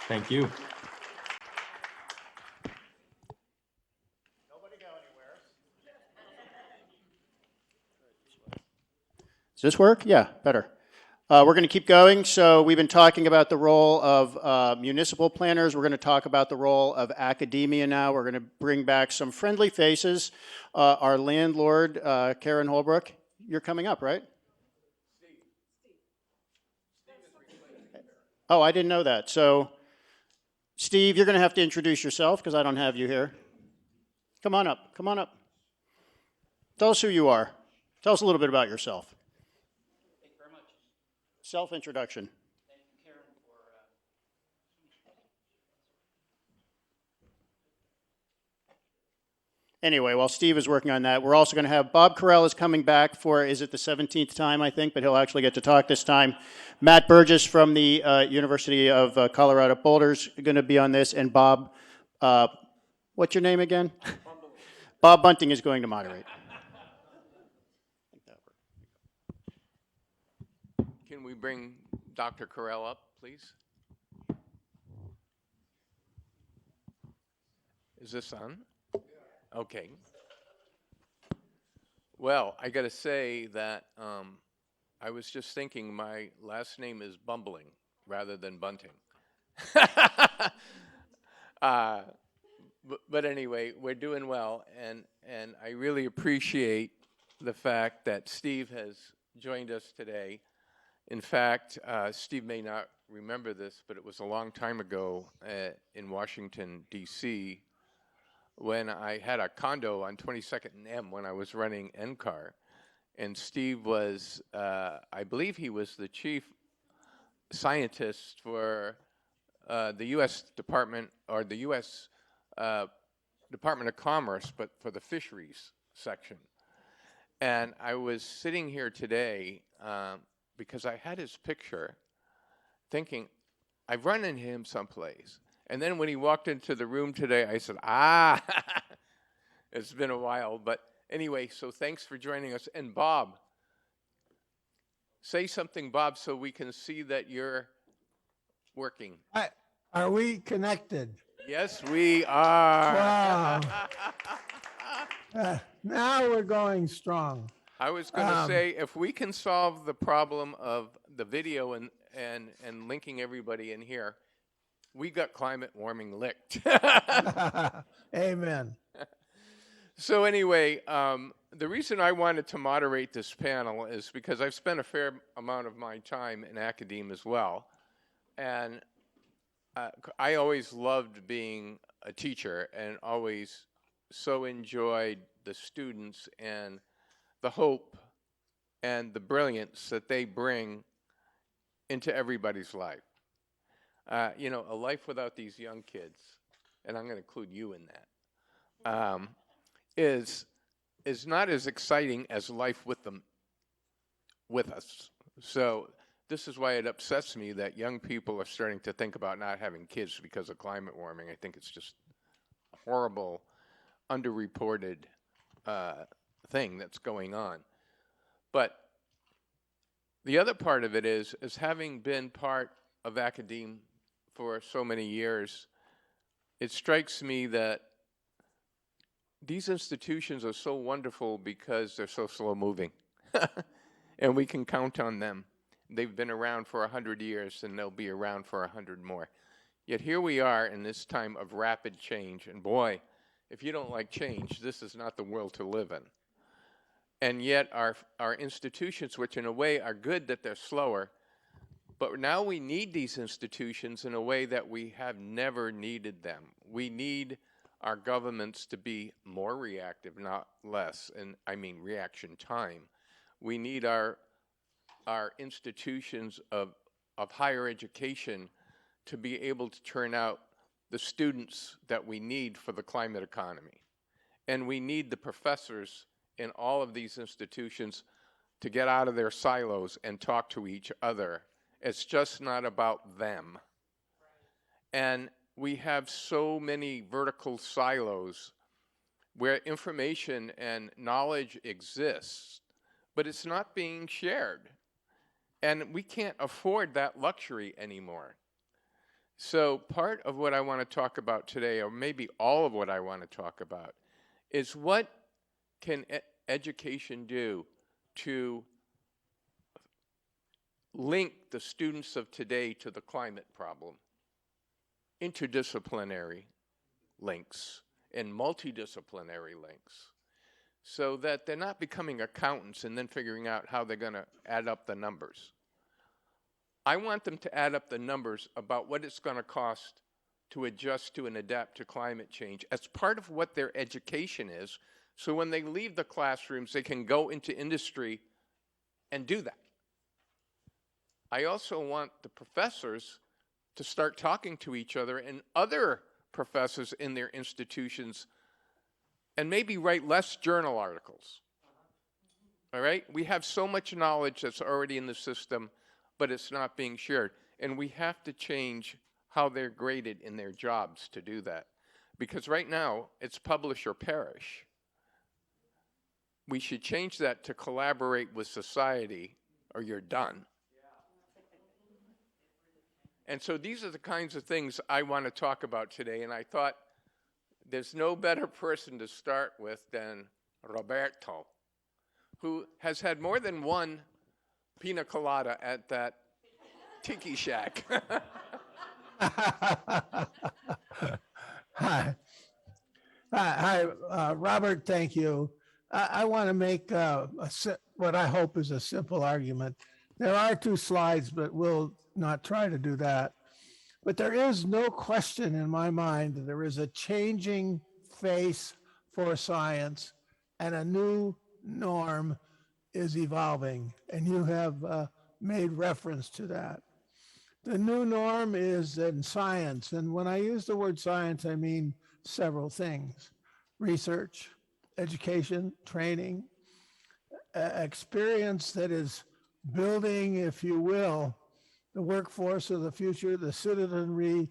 Thank you. Does this work? Yeah, better. We're going to keep going. So we've been talking about the role of municipal planners. We're going to talk about the role of academia now. We're going to bring back some friendly faces. Our landlord, Karen Holbrook, you're coming up, right? Oh, I didn't know that. So, Steve, you're going to have to introduce yourself because I don't have you here. Come on up. Come on up. Tell us who you are. Tell us a little bit about yourself. Thank you very much. Self-introduction. Thank you, Karen, for Anyway, while Steve is working on that, we're also going to have Bob Carell is coming back for, is it the 17th time, I think, but he'll actually get to talk this time. Matt Burgess from the University of Colorado Boulder's going to be on this, and Bob, what's your name again? Bob Bunting is going to moderate. Can we bring Dr. Carell up, please? Is this on? Okay. Well, I got to say that I was just thinking my last name is Bumbling rather than Bunting. But anyway, we're doing well, and I really appreciate the fact that Steve has joined us today. In fact, Steve may not remember this, but it was a long time ago in Washington, D.C., when I had a condo on 22nd and M when I was running NCAR. And Steve was, I believe he was the chief scientist for the U.S. Department, or the U.S. Department of Commerce, but for the fisheries section. And I was sitting here today because I had his picture thinking, I've run into him someplace. And then when he walked into the room today, I said, it's been a while. But anyway, so thanks for joining us. And Bob, say something, Bob, so we can see that you're working. Are we connected? Yes, we are. Wow. Now we're going strong. I was going to say, if we can solve the problem of the video and linking everybody in here, we got climate warming licked. Amen. So anyway, the reason I wanted to moderate this panel is because I've spent a fair amount of my time in academia as well. And I always loved being a teacher and always so enjoyed the students and the hope and the brilliance that they bring into everybody's life. You know, a life without these young kids, and I'm going to include you in that, is not as exciting as life with them, with us. So this is why it upsets me that young people are starting to think about not having kids because of climate warming. I think it's just a horrible, underreported thing that's going on. But the other part of it is having been part of academia for so many years, it strikes me that these institutions are so wonderful because they're so slow moving. And we can count on them. They've been around for 100 years and they'll be around for 100 more. Yet here we are in this time of rapid change, and boy, if you don't like change, this is not the world to live in. And yet our institutions, which in a way are good that they're slower, but now we need these institutions in a way that we have never needed them. We need our governments to be more reactive, not less, and I mean reaction time. We need our institutions of higher education to be able to turn out the students that we need for the climate economy. And we need the professors in all of these institutions to get out of their silos and talk to each other. It's just not about them. And we have so many vertical silos where information and knowledge exists, but it's not being shared. And we can't afford that luxury anymore. So part of what I want to talk about today, or maybe all of what I want to talk about, is what can education do to link the students of today to the climate problem? Interdisciplinary links and multidisciplinary links, so that they're not becoming accountants and then figuring out how they're going to add up the numbers. I want them to add up the numbers about what it's going to cost to adjust to and adapt to climate change as part of what their education is, so when they leave the classrooms, they can go into industry and do that. I also want the professors to start talking to each other and other professors in their institutions, and maybe write less journal articles. All right? We have so much knowledge that's already in the system, but it's not being shared. And we have to change how they're graded in their jobs to do that. Because right now, it's publish or perish. We should change that to collaborate with society, or you're done. And so these are the kinds of things I want to talk about today, and I thought there's no better person to start with than Roberto, who has had more than one pina colada at that tiki shack. Hi. Hi, Robert, thank you. I want to make what I hope is a simple argument. There are 2 slides, but we'll not try to do that. But there is no question in my mind that there is a changing face for science, and a new norm is evolving, and you have made reference to that. The new norm is in science, and when I use the word science, I mean several things: research, education, training, experience that is building, if you will, the workforce of the future, the citizenry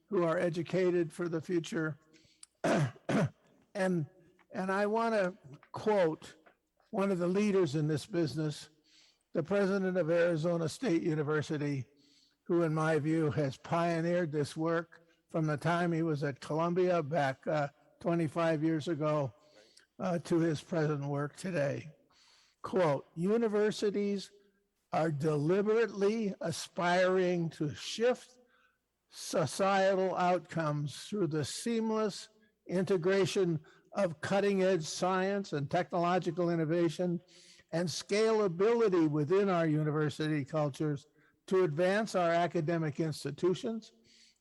who are educated for the future. and I want to quote one of the leaders in this business, the president of Arizona State University, who in my view has pioneered this work from the time he was at Columbia back 25 years ago to his present work today. Quote, universities are deliberately aspiring to shift societal outcomes through the seamless integration of cutting-edge science and technological innovation and scalability within our university cultures to advance our academic institutions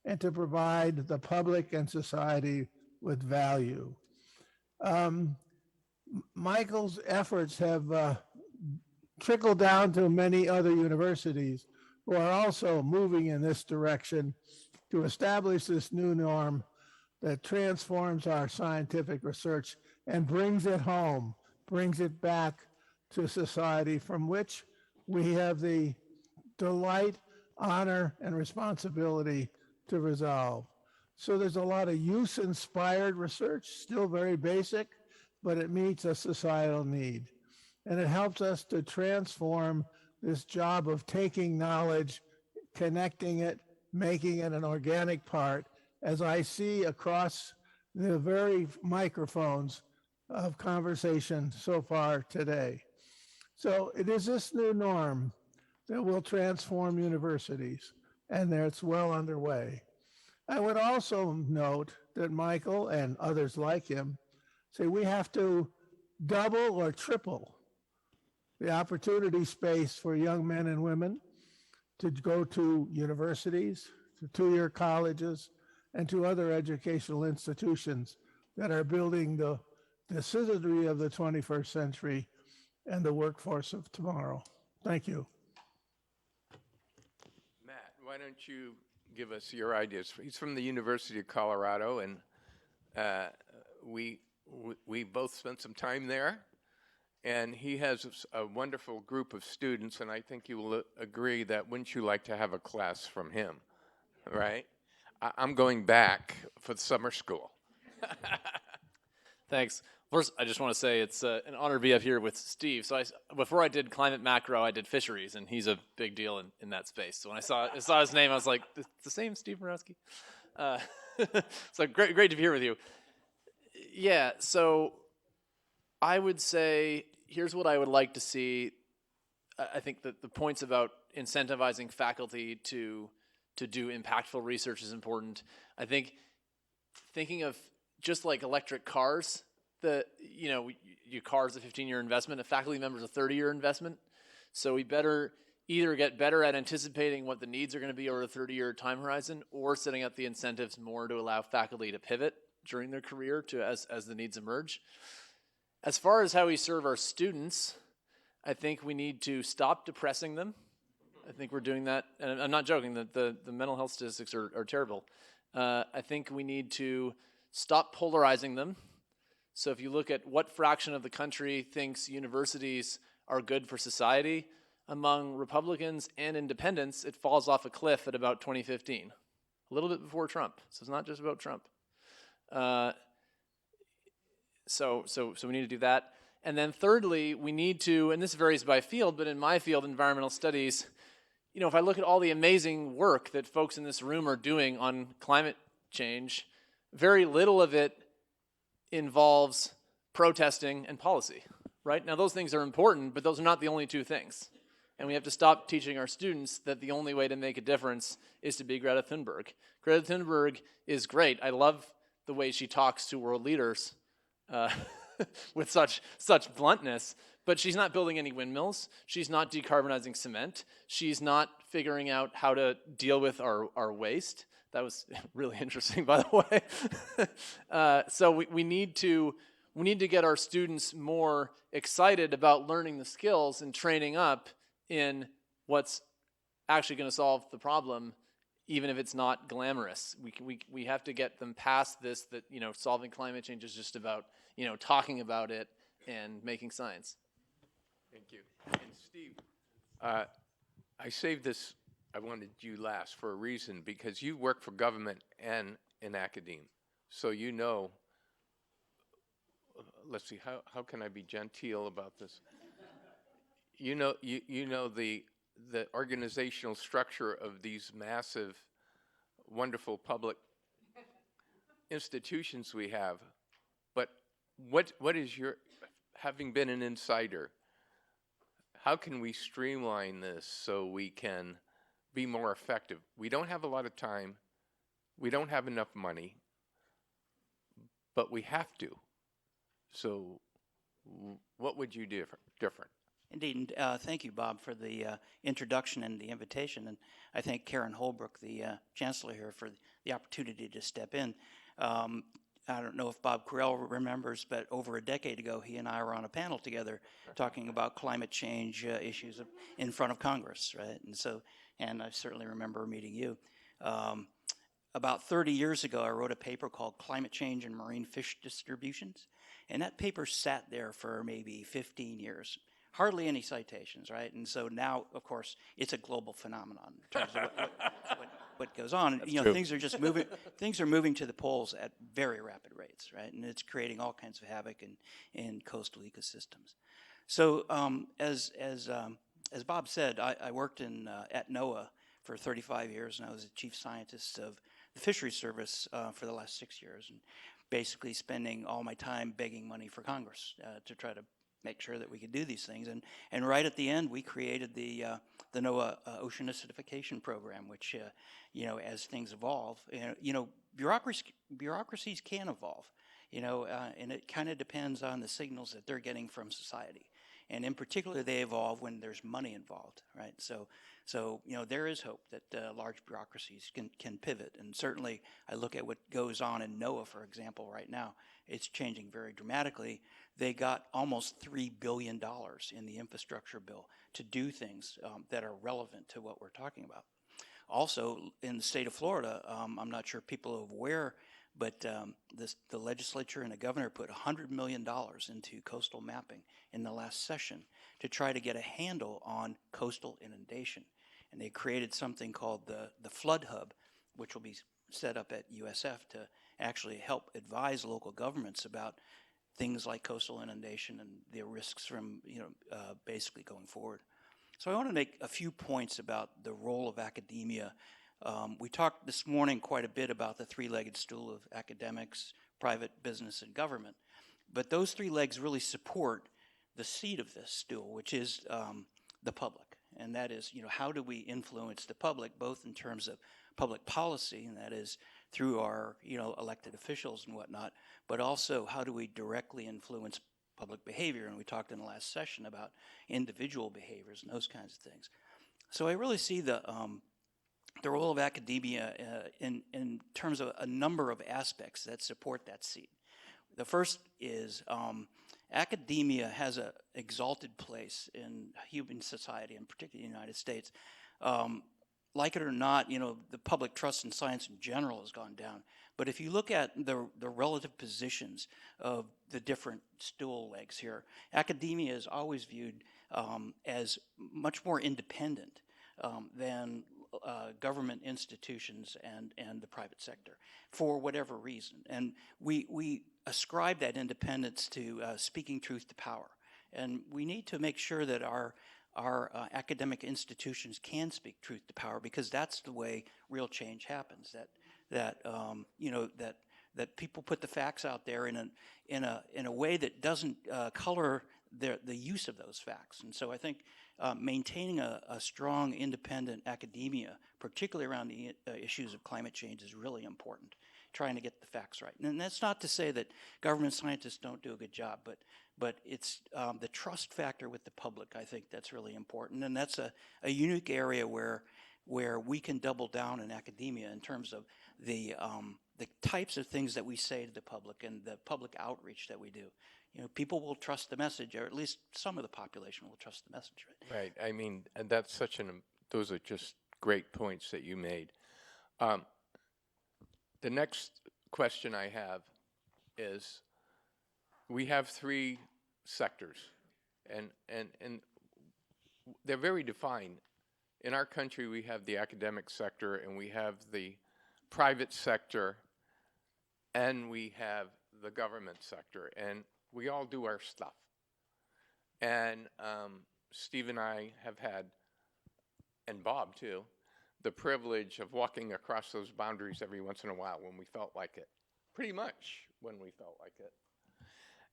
and to provide the public and society with value. Michael's efforts have trickled down to many other universities who are also moving in this direction to establish this new norm that transforms our scientific research and brings it home, brings it back to society, from which we have the delight, honor, and responsibility to resolve. So there's a lot of use-inspired research, still very basic, but it meets a societal need. And it helps us to transform this job of taking knowledge, connecting it, making it an organic part, as I see across the very microphones of conversation so far today. So it is this new norm that will transform universities, and that's well underway. I would also note that Michael and others like him say we have to double or triple the opportunity space for young men and women to go to universities, to two-year colleges, and to other educational institutions that are building the citizenry of the 21st century and the workforce of tomorrow. Thank you. Matt, why don't you give us your ideas? He's from the University of Colorado, and we both spent some time there. And he has a wonderful group of students, and I think you will agree that wouldn't you like to have a class from him, right? I'm going back for the summer school. Thanks. First, I just want to say it's an honor to be up here with Steve. So before I did climate macro, I did fisheries, and he's a big deal in that space. So when I saw his name, I was like, it's the same Steve Borowski. So great to be here with you. Yeah, so I would say here's what I would like to see. I think that the points about incentivizing faculty to do impactful research is important. I think thinking of just like electric cars, your car is a 15-year investment, a faculty member is a 30-year investment. So we better either get better at anticipating what the needs are going to be over a 30-year time horizon, or setting up the incentives more to allow faculty to pivot during their career as the needs emerge. As far as how we serve our students, I think we need to stop depressing them. I think we're doing that, and I'm not joking, that the mental health statistics are terrible. I think we need to stop polarizing them. So if you look at what fraction of the country thinks universities are good for society, among Republicans and independents, it falls off a cliff at about 2015, a little bit before Trump. So it's not just about Trump. So we need to do that. And then thirdly, we need to, and this varies by field, but in my field, environmental studies, if I look at all the amazing work that folks in this room are doing on climate change, very little of it involves protesting and policy, right? Now, those things are important, but those are not the only two things. And we have to stop teaching our students that the only way to make a difference is to be Greta Thunberg. Greta Thunberg is great. I love the way she talks to world leaders with such bluntness, but she's not building any windmills. She's not decarbonizing cement. She's not figuring out how to deal with our waste. That was really interesting, by the way. So we need to get our students more excited about learning the skills and training up in what's actually going to solve the problem, even if it's not glamorous. We have to get them past this, that solving climate change is just about talking about it and making science. Thank you. And Steve, I saved this, I wanted you last for a reason, because you work for government and in academia. So let's see, how can I be genteel about this? You know the organizational structure of these massive, wonderful public institutions we have. But what is having been an insider, how can we streamline this so we can be more effective? We don't have a lot of time. We don't have enough money. But we have to. So what would you do different? Indeed, and thank you, Bob, for the introduction and the invitation, and I thank Karen Holbrook, the Chancellor here, for the opportunity to step in. I don't know if Bob Carell remembers, but over a decade ago, he and I were on a panel together talking about climate change issues in front of Congress, right? And I certainly remember meeting you. About 30 years ago, I wrote a paper called Climate Change and Marine Fish Distributions, and that paper sat there for maybe 15 years. Hardly any citations, right? And so now, of course, it's a global phenomenon in terms of what goes on. True. Things are just moving. Things are moving to the poles at very rapid rates, right? And it's creating all kinds of havoc in coastal ecosystems. So, as Bob said, I worked at NOAA for 35 years, and I was the chief scientist of the Fisheries Service for the last 6 years, and basically spending all my time begging money for Congress to try to make sure that we could do these things. And right at the end, we created the NOAA Ocean Acidification Program, which, as things evolve, bureaucracies can evolve, and it kind of depends on the signals that they're getting from society. And in particular, they evolve when there's money involved, right? So there is hope that large bureaucracies can pivot. And certainly, I look at what goes on in NOAA, for example, right now. It's changing very dramatically. They got almost $3 billion in the infrastructure bill to do things that are relevant to what we're talking about. Also, in the state of Florida, I'm not sure people are aware, but the legislature and the governor put $100 million into coastal mapping in the last session to try to get a handle on coastal inundation. And they created something called the Flood Hub, which will be set up at USF to actually help advise local governments about things like coastal inundation and the risks from, basically going forward. So I want to make a few points about the role of academia. We talked this morning quite a bit about the three-legged stool of academics, private business, and government. But those three legs really support the seat of this stool, which is the public. And that is, how do we influence the public, both in terms of public policy, and that is through our, elected officials and whatnot, but also how do we directly influence public behavior? And we talked in the last session about individual behaviors and those kinds of things. So I really see the role of academia in terms of a number of aspects that support that seat. The first is academia has an exalted place in human society, and particularly in the United States. Like it or not, the public trust in science in general has gone down. But if you look at the relative positions of the different stool legs here, academia is always viewed as much more independent than government institutions and the private sector for whatever reason. And we ascribe that independence to speaking truth to power. And we need to make sure that our academic institutions can speak truth to power, because that's the way real change happens. That people put the facts out there in a way that doesn't color the use of those facts. And so I think maintaining a strong independent academia, particularly around the issues of climate change, is really important. Trying to get the facts right. And that's not to say that government scientists don't do a good job, but it's the trust factor with the public, I think that's really important. And that's a unique area where we can double down in academia in terms of the types of things that we say to the public and the public outreach that we do. People will trust the message, or at least some of the population will trust the message. Right. I mean, and that's those are just great points that you made. The next question I have is, we have three sectors, and they're very defined. In our country, we have the academic sector, and we have the private sector, and we have the government sector, and we all do our stuff. And Steve and I have had, and Bob too, the privilege of walking across those boundaries every once in a while when we felt like it. Pretty much when we felt like it.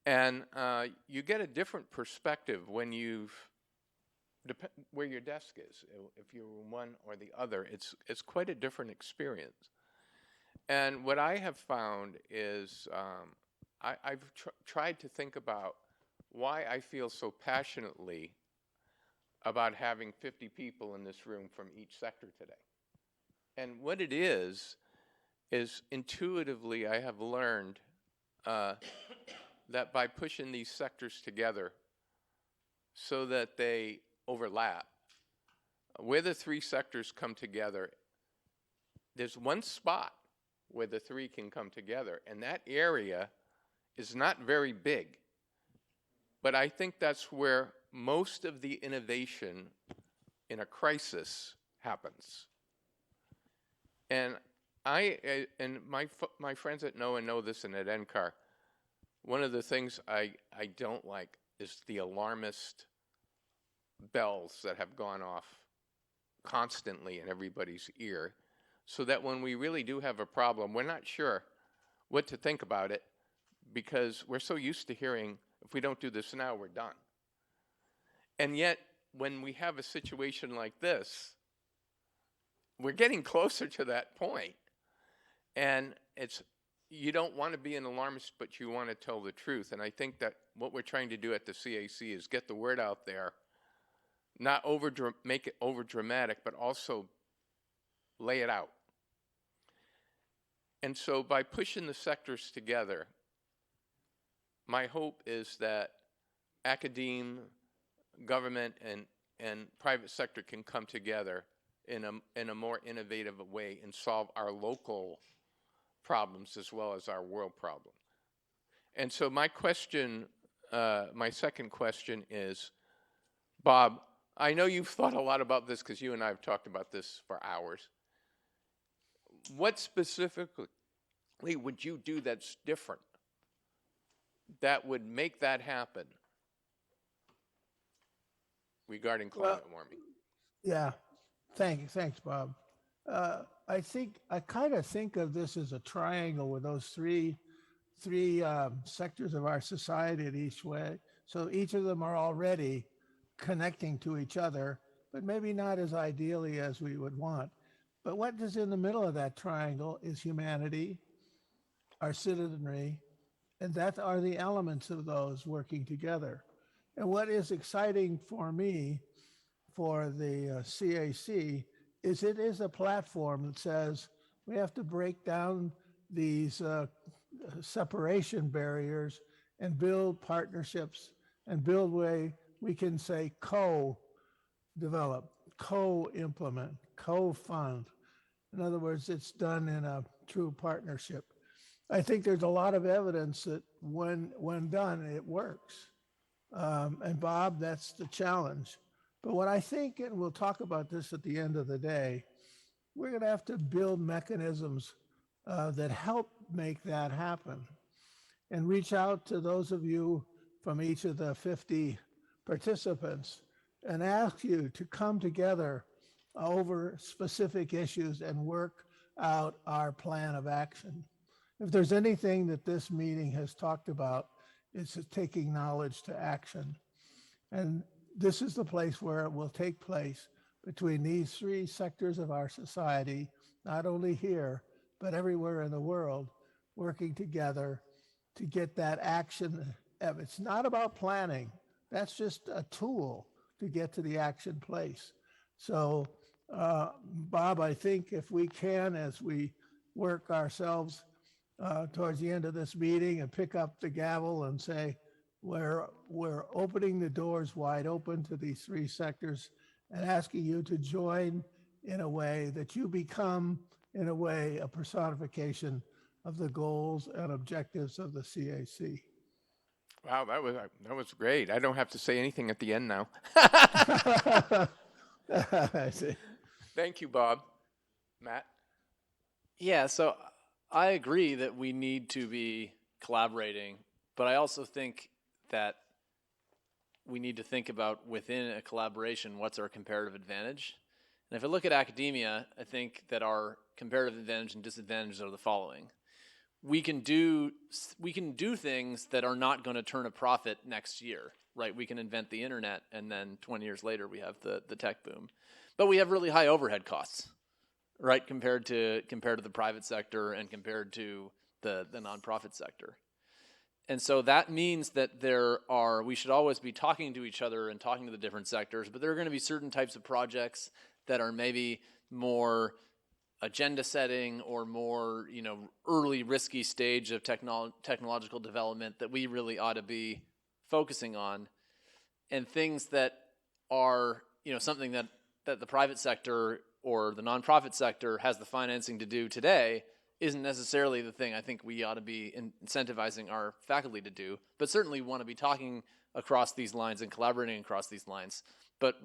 And you get a different perspective when where your desk is. If you're one or the other, it's quite a different experience. And what I have found is I've tried to think about why I feel so passionately about having 50 people in this room from each sector today. And what it is intuitively I have learned that by pushing these sectors together so that they overlap, where the three sectors come together, there's one spot where the three can come together, and that area is not very big. But I think that's where most of the innovation in a crisis happens. And my friends at NOAA know this, and at NCAR, one of the things I don't like is the alarmist bells that have gone off constantly in everybody's ear, so that when we really do have a problem, we're not sure what to think about it, because we're so used to hearing, if we don't do this now, we're done. And yet, when we have a situation like this, we're getting closer to that point. And you don't want to be an alarmist, but you want to tell the truth. And I think that what we're trying to do at the CAC is get the word out there, not make it over dramatic, but also lay it out. And so by pushing the sectors together, my hope is that academe, government, and private sector can come together in a more innovative way and solve our local problems as well as our world problem. And so my question, my second question is, Bob, I know you've thought a lot about this because you and I have talked about this for hours. What specifically would you do that's different that would make that happen regarding climate warming? Yeah, thanks, Bob. I kind of think of this as a triangle with those three sectors of our society in each way. So each of them are already connecting to each other, but maybe not as ideally as we would want. But what is in the middle of that triangle is humanity, our citizenry, and that are the elements of those working together. And what is exciting for me for the CAC is it is a platform that says we have to break down these separation barriers and build partnerships and build way we can say co-develop, co-implement, co-fund. In other words, it's done in a true partnership. I think there's a lot of evidence that when done, it works. And Bob, that's the challenge. But what I think, and we'll talk about this at the end of the day, we're going to have to build mechanisms that help make that happen and reach out to those of you from each of the 50 participants and ask you to come together over specific issues and work out our plan of action. If there's anything that this meeting has talked about, it's taking knowledge to action. And this is the place where it will take place between these three sectors of our society, not only here, but everywhere in the world, working together to get that action. It's not about planning. That's just a tool to get to the action place. So, Bob, I think if we can, as we work ourselves towards the end of this meeting and pick up the gavel and say, we're opening the doors wide open to these three sectors and asking you to join in a way that you become, in a way, a personification of the goals and objectives of the CAC. Wow, that was great. I don't have to say anything at the end now. I see. Thank you, Bob. Matt? Yeah, so I agree that we need to be collaborating, but I also think that we need to think about within a collaboration, what's our comparative advantage? And if I look at academia, I think that our comparative advantage and disadvantages are the following. We can do things that are not going to turn a profit next year, right? We can invent the internet and then 20 years later we have the tech boom. But we have really high overhead costs, right? Compared to the private sector and compared to the nonprofit sector. And so that means that we should always be talking to each other and talking to the different sectors, but there are going to be certain types of projects that are maybe more agenda setting or more, early risky stage of technological development that we really ought to be focusing on, and things that are, something that the private sector or the nonprofit sector has the financing to do today isn't necessarily the thing I think we ought to be incentivizing our faculty to do, but certainly want to be talking across these lines and collaborating across these lines. But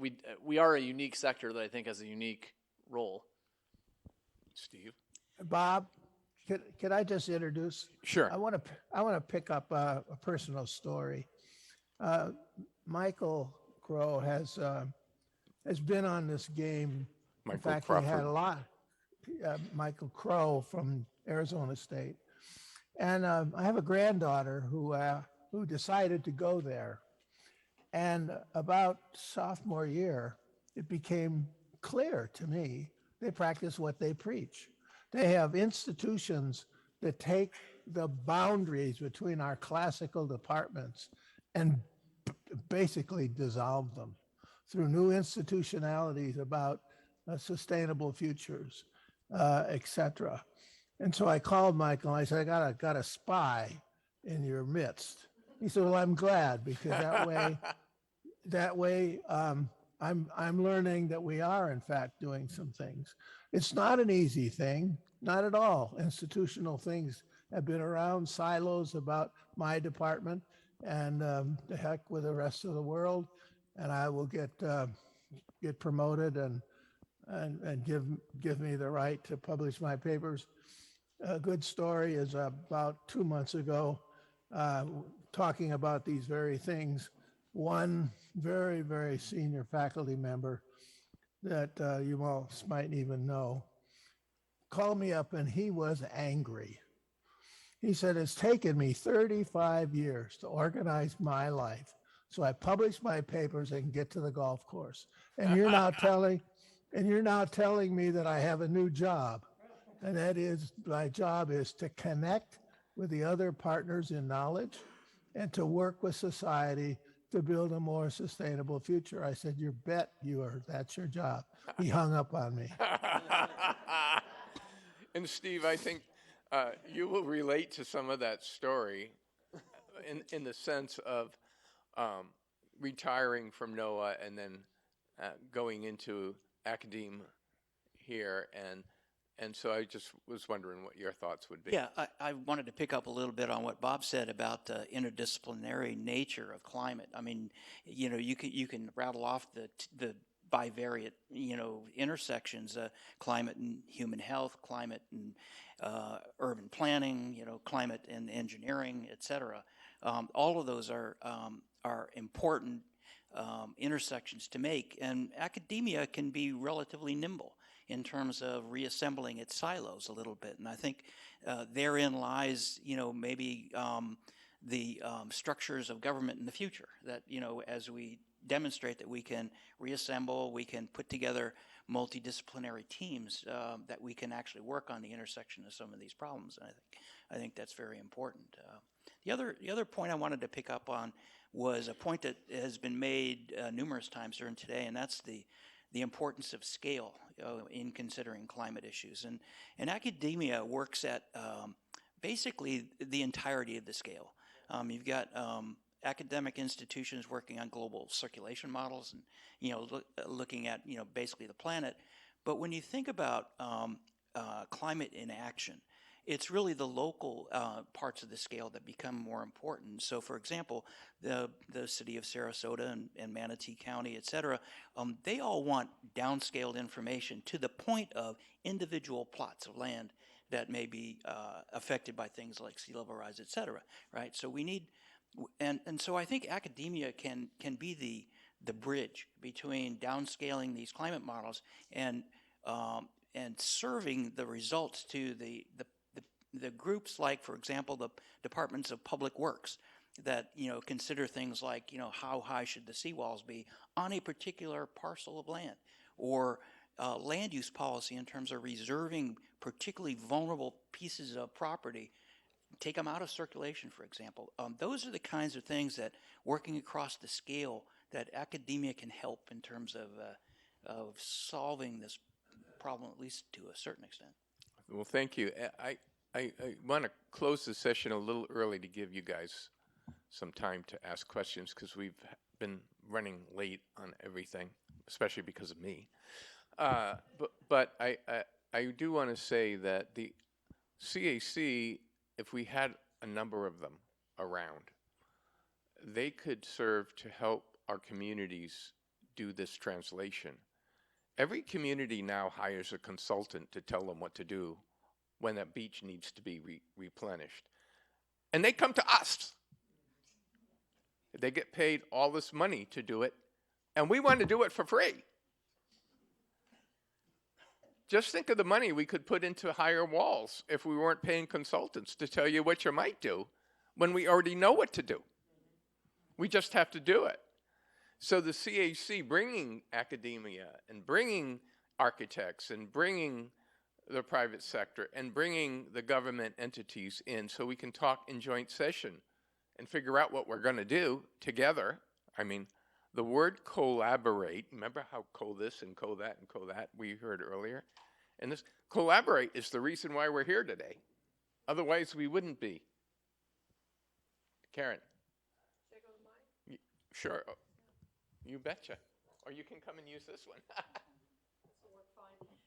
we are a unique sector that I think has a unique role. Steve? Bob, could I just introduce? Sure. I want to pick up a personal story. Michael Crow has been on this game. In fact, he had a lot. Michael Crow from Arizona State, and I have a granddaughter who decided to go there. And about sophomore year, it became clear to me they practice what they preach. They have institutions that take the boundaries between our classical departments and basically dissolve them through new institutionalities about sustainable futures, etc. And so I called Michael and I said, I got a spy in your midst. He said, well, I'm glad, because that way I'm learning that we are in fact doing some things. It's not an easy thing, not at all. Institutional things have been around, silos about my department, and the heck with the rest of the world. And I will get promoted and give me the right to publish my papers. A good story is about 2 months ago, talking about these very things. One very, very senior faculty member that you most might even know called me up and he was angry. He said, it's taken me 35 years to organize my life. So I publish my papers and get to the golf course. And you're now telling me that I have a new job. And that is, my job is to connect with the other partners in knowledge and to work with society to build a more sustainable future. I said, you bet you are, that's your job. He hung up on me. And Steve, I think you will relate to some of that story in the sense of retiring from NOAA and then going into academe here, and so I just was wondering what your thoughts would be. Yeah, I wanted to pick up a little bit on what Bob said about the interdisciplinary nature of climate. I mean, you know, you can rattle off the bivariate, you know, intersections, climate and human health, climate and urban planning, you know, climate and engineering, et cetera. All of those are important intersections to make, and academia can be relatively nimble in terms of reassembling its silos a little bit. And I think therein lies, you know, maybe the structures of government in the future that, you know, as we demonstrate that we can reassemble, we can put together multidisciplinary teams that we can actually work on the intersection of some of these problems. And I think that's very important. The other point I wanted to pick up on was a point that has been made numerous times during today, and that's the importance of scale in considering climate issues. And academia works at basically the entirety of the scale. You've got academic institutions working on global circulation models and, you know, looking at, you know, basically the planet. But when you think about climate in action, it's really the local parts of the scale that become more important. So, for example, the city of Sarasota and Manatee County, et cetera, they all want downscaled information to the point of individual plots of land that may be affected by things like sea level rise, et cetera, right? So we need, and so I think academia can be the bridge between downscaling these climate models and serving the results to the groups like, for example, the departments of public works that, you know, consider things like, you know, how high should the seawalls be on a particular parcel of land, or land use policy in terms of reserving particularly vulnerable pieces of property, take them out of circulation, for example. Those are the kinds of things that, working across the scale, that academia can help in terms of solving this problem, at least to a certain extent. Well, thank you. I want to close the session a little early to give you guys some time to ask questions, because we've been running late on everything, especially because of me. But I do want to say that the CAC, if we had a number of them around, they could serve to help our communities do this translation. Every community now hires a consultant to tell them what to do when that beach needs to be replenished. And they come to us. They get paid all this money to do it, and we want to do it for free. Just think of the money we could put into higher walls if we weren't paying consultants to tell you what you might do when we already know what to do. We just have to do it. So the CAC bringing academia and bringing architects and bringing the private sector and bringing the government entities in so we can talk in joint session and figure out what we're going to do together. I mean, the word collaborate, remember how co-this and co-that and co-that we heard earlier? And this collaborate is the reason why we're here today. Otherwise, we wouldn't be. Karen. Should I go with mine? Sure. You betcha. Or you can come and use this one.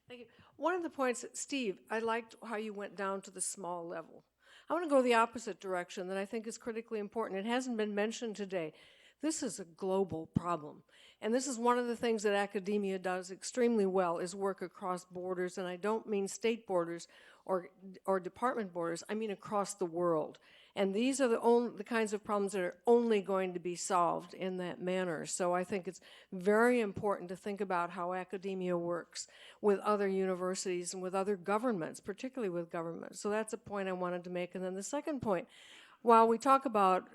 Thank you. One of the points, Steve, I liked how you went down to the small level. I want to go the opposite direction that I think is critically important. It hasn't been mentioned today. This is a global problem. And this is one of the things that academia does extremely well, is work across borders. And I don't mean state borders or department borders. I mean across the world. And these are the kinds of problems that are only going to be solved in that manner. So I think it's very important to think about how academia works with other universities and with other governments, particularly with governments. So that's a point I wanted to make. And then the second point, while we talk about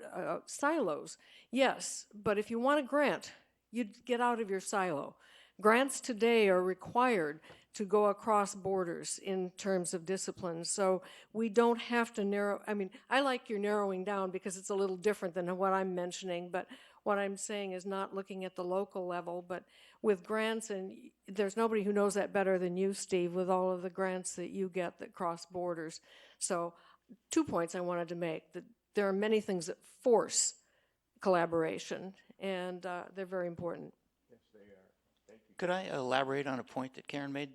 silos, yes, but if you want a grant, you get out of your silo. Grants today are required to go across borders in terms of disciplines. So we don't have to narrow, I mean, I like your narrowing down because it's a little different than what I'm mentioning, but what I'm saying is not looking at the local level, but with grants, and there's nobody who knows that better than you, Steve, with all of the grants that you get that cross borders. So 2 points I wanted to make, that there are many things that force collaboration, and they're very important. Could I elaborate on a point that Karen made?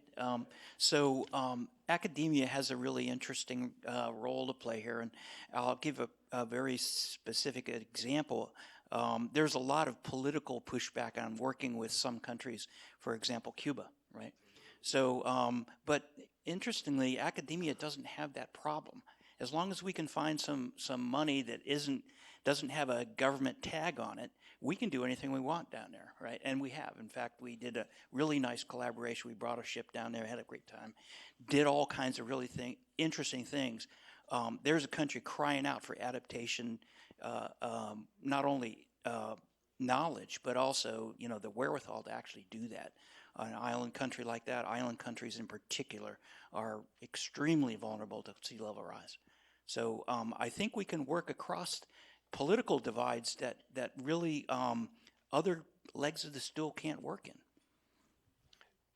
Academia has a really interesting role to play here, and I'll give a very specific example. There's a lot of political pushback on working with some countries, for example, Cuba, right? But interestingly, academia doesn't have that problem. As long as we can find some money that doesn't have a government tag on it, we can do anything we want down there, right? And we have. In fact, we did a really nice collaboration. We brought a ship down there, had a great time, did all kinds of really interesting things. There's a country crying out for adaptation, not only knowledge, but also, the wherewithal to actually do that. An island country like that, island countries in particular, are extremely vulnerable to sea level rise. So I think we can work across political divides that really other legs of the stool can't work in.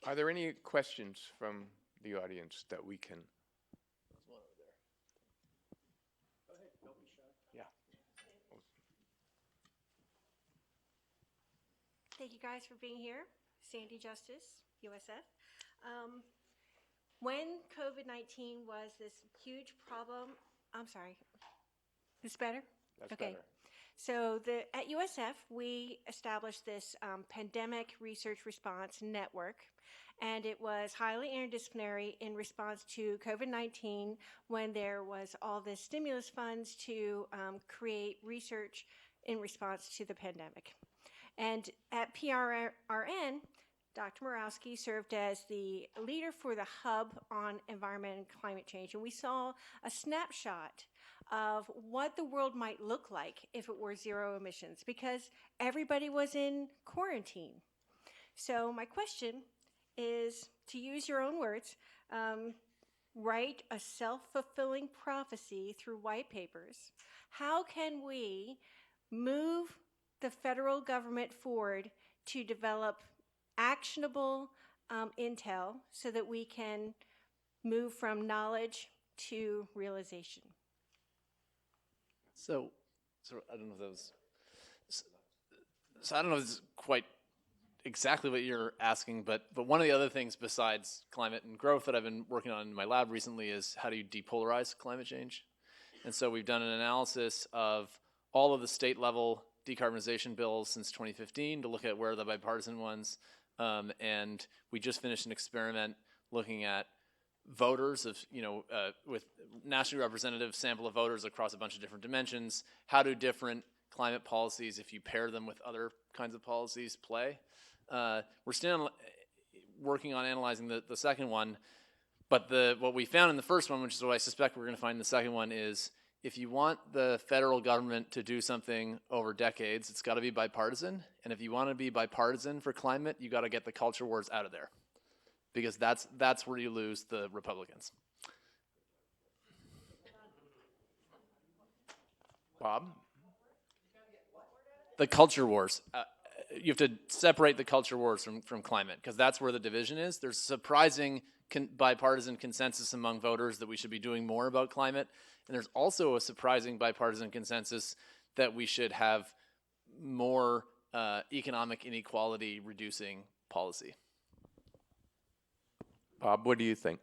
Are there any questions from the audience that we can? Yeah. Thank you guys for being here. Sandy Justice, USF. When COVID-19 was this huge problem, I'm sorry, is this better? That's okay. better. So at USF, we established this pandemic research response network, and it was highly interdisciplinary in response to COVID-19 when there was all this stimulus funds to create research in response to the pandemic. And at PRRN, Dr. Morawski served as the leader for the hub on environment and climate change, and we saw a snapshot of what the world might look like if it were zero emissions, because everybody was in quarantine. So my question is, to use your own words, write a self-fulfilling prophecy through white papers. How can we move the federal government forward to develop actionable intel so that we can move from knowledge to realization? So I don't know if that was. So I don't know if this is quite exactly what you're asking, but one of the other things besides climate and growth that I've been working on in my lab recently is how do you depolarize climate change? And so we've done an analysis of all of the state level decarbonization bills since 2015 to look at where are the bipartisan ones. And we just finished an experiment looking at voters of, with nationally representative sample of voters across a bunch of different dimensions. How do different climate policies, if you pair them with other kinds of policies, play? We're still working on analyzing the second one, but what we found in the first one, which is what I suspect we're going to find in the second one, is if you want the federal government to do something over decades, it's got to be bipartisan. And if you want to be bipartisan for climate, you got to get the culture wars out of there, because that's where you lose the Republicans. Bob? The culture wars. You have to separate the culture wars from climate, because that's where the division is. There's surprising bipartisan consensus among voters that we should be doing more about climate. And there's also a surprising bipartisan consensus that we should have more economic inequality reducing policy. Bob, what do you think?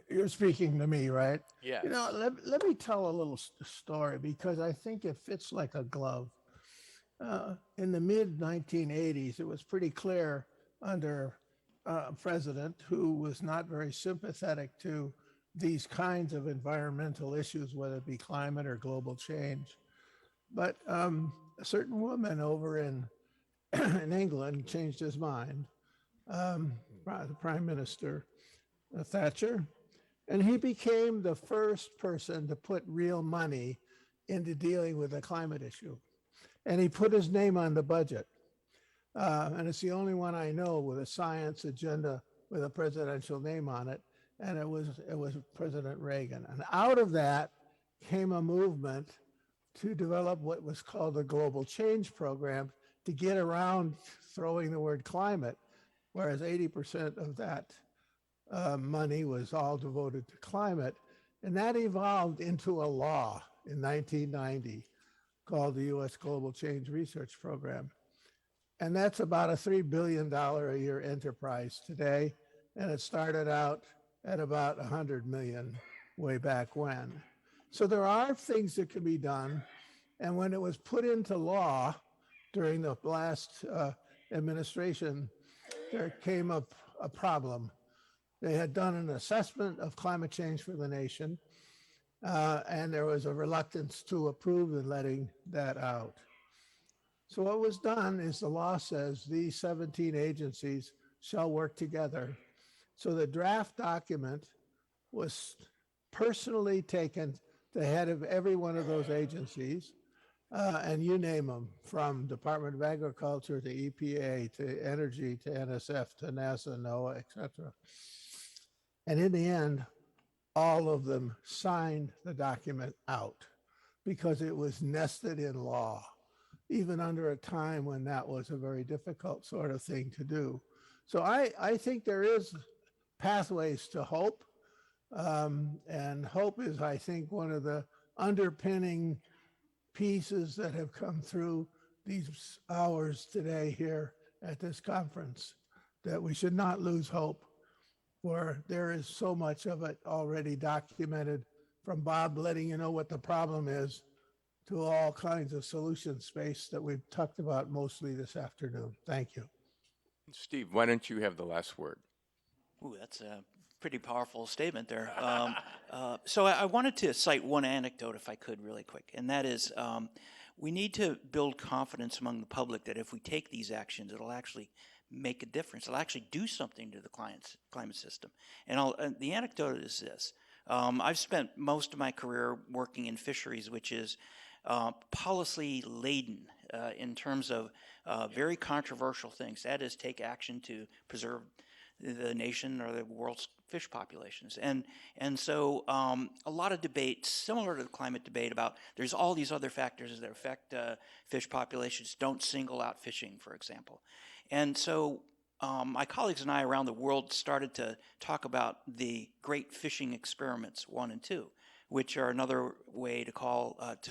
You're speaking to me, right? Yes. Let me tell a little story, because I think it fits like a glove. In the mid 1980s, it was pretty clear under president who was not very sympathetic to these kinds of environmental issues, whether it be climate or global change. But a certain woman over in in England changed his mind, the Prime Minister Thatcher, and he became the first person to put real money into dealing with the climate issue. And he put his name on the budget. And it's the only one I know with a science agenda with a presidential name on it. And it was President Reagan. And out of that came a movement to develop what was called the Global Change Program to get around throwing the word climate, whereas 80% of that money was all devoted to climate. And that evolved into a law in 1990 called the U.S. Global Change Research Program. And that's about a $3 billion a year enterprise today. And it started out at about 100 million way back when. So there are things that can be done. And when it was put into law during the last administration, there came up a problem. They had done an assessment of climate change for the nation, and there was a reluctance to approve and letting that out. So what was done is the law says these 17 agencies shall work together. So the draft document was personally taken to the head of every one of those agencies, and you name them, from Department of Agriculture to EPA to Energy to NSF to NASA, NOAA, et cetera. And in the end, all of them signed the document out because it was nested in law, even under a time when that was a very difficult sort of thing to do. So I think there is pathways to hope. And hope is, I think, one of the underpinning pieces that have come through these hours today here at this conference, that we should not lose hope, for there is so much of it already documented, from Bob letting you know what the problem is to all kinds of solution space that we've talked about mostly this afternoon. Thank you. Steve, why don't you have the last word? Ooh, that's a pretty powerful statement there. So I wanted to cite one anecdote, if I could, really quick, and that is we need to build confidence among the public that if we take these actions, it'll actually make a difference. It'll actually do something to the climate system. And the anecdote is this. I've spent most of my career working in fisheries, which is policy laden in terms of very controversial things. That is, take action to preserve the nation or the world's fish populations. And so a lot of debate, similar to the climate debate, about there's all these other factors that affect fish populations. Don't single out fishing, for example. And so my colleagues and I around the world started to talk about the Great Fishing Experiments 1 and 2, which are another way to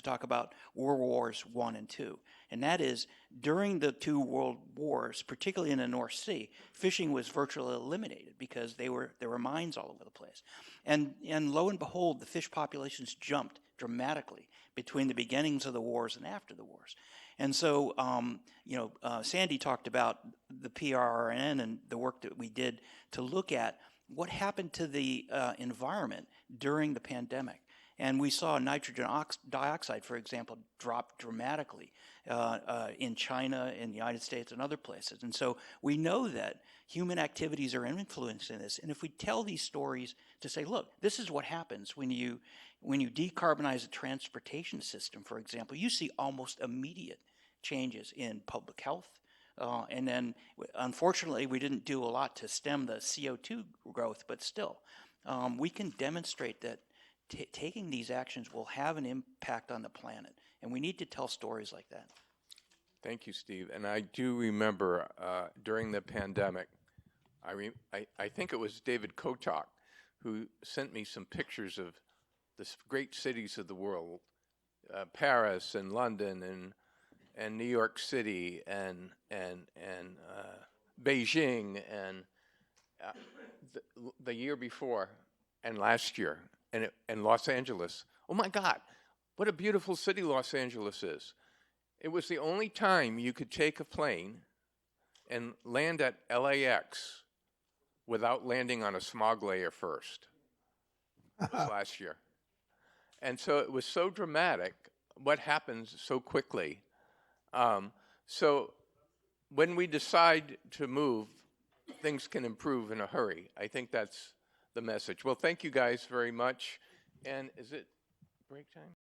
talk about World Wars I and II. And that is, during the two world wars, particularly in the North Sea, fishing was virtually eliminated because there were mines all over the place. And lo and behold, the fish populations jumped dramatically between the beginnings of the wars and after the wars. And so, Sandy talked about the PRRN and the work that we did to look at what happened to the environment during the pandemic. And we saw nitrogen dioxide, for example, drop dramatically in China, in the United States, and other places. And so we know that human activities are influencing this. And if we tell these stories to say, look, this is what happens when you decarbonize a transportation system, for example, you see almost immediate changes in public health. And then, unfortunately, we didn't do a lot to stem the CO2 growth, but still, we can demonstrate that taking these actions will have an impact on the planet, and we need to tell stories like that. Thank you, Steve. And I do remember during the pandemic, I think it was David Kotok who sent me some pictures of the great cities of the world, Paris and London and New York City and Beijing and the year before and last year. And Los Angeles. Oh my God, what a beautiful city Los Angeles is. It was the only time you could take a plane and land at LAX without landing on a smog layer first. It was last year. And so it was so dramatic, what happens so quickly. So when we decide to move, things can improve in a hurry. I think that's the message. Well, thank you guys very much. And is it break time?